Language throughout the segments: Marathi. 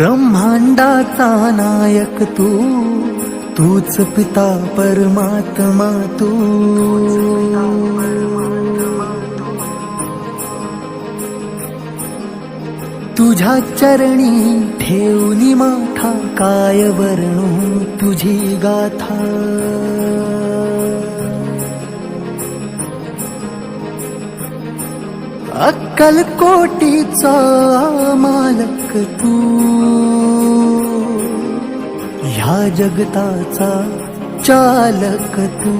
ब्रह्मांडाचा नायक तू, तूच पिता परमात्मा तू. तुझ्या चरणी ठेवली माथा, काय वर्णू तुझी गाथा. अक्कलकोटीचा मालक तू, ह्या जगताचा चालक तू.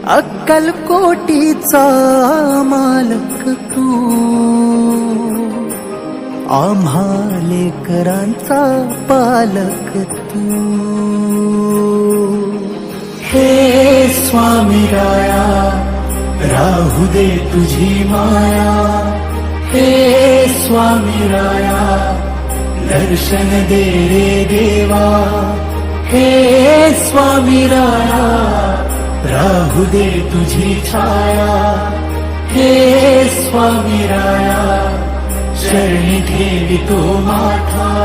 अक्कलकोटीचा मालक तू, आम्हा लेकरांचा पालक तू. हे स्वामी राया, राहू दे तुझी माया. हे स्वामी राया, दर्शन दे रे देवा. हे स्वामी राया, राहू दे तुझी छाया. हे स्वामी राया, शरणी ठेवी तो माथा.